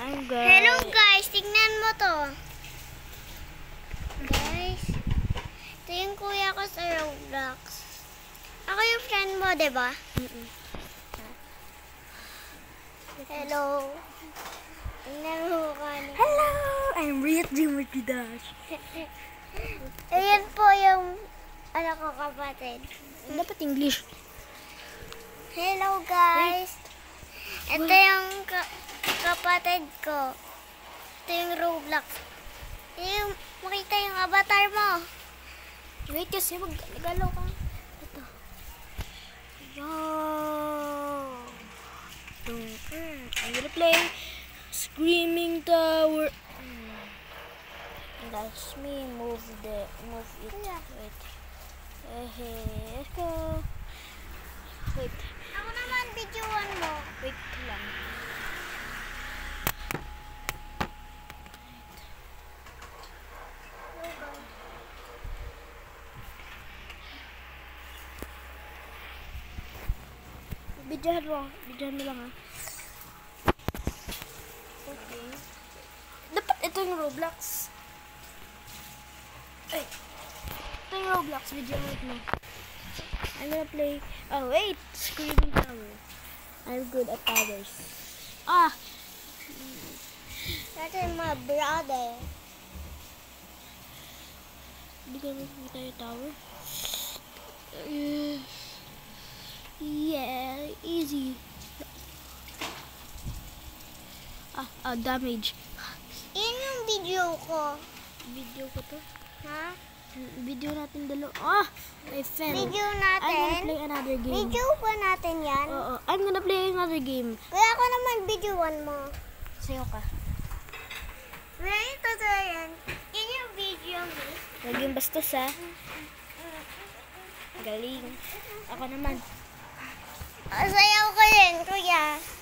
Hello guys, tignan mo to. Guys, ito yung kuya ko sa Roblox. Ako yung friend mo, diba? Hello. Tignan mo ka na. Hello! I'm Riot Dreamer Dash. Ayan po yung anak ko kapatid. Dapat English. Hello guys. Ito yung kapatid ko. Ito yung Roblox. Yung makita yung avatar mo. Wait kasi mag-galaw ka. Ito. Wow! I'm gonna play Screaming Tower. That's me. Move it. Yeah. Wait. Let's go. Wait. Ako naman, videoan mo. Wait lang. Videohan mo lang ha. Okay. Dapat ito yung Roblox. Ay. Ito yung Roblox. Videohan mo. I'm gonna play. Oh wait, Screaming Tower. I'm good at towers. Ah, That's my brother. hindi ko nakikita yung tower. Yeah, easy. Damage. Yan yung video ko. Video ko to. Ha? Video natin dalawa. I fell. Video I'm gonna natin. play another game. Video pa natin yan. Oo, I'm gonna play another game. Kaya ako naman videoan mo. Sayo ka. Right? Ito yan. Yan yung video mo. Huwag yung bastos ha. Galing. Ako naman. Sayaw ko din, kuya.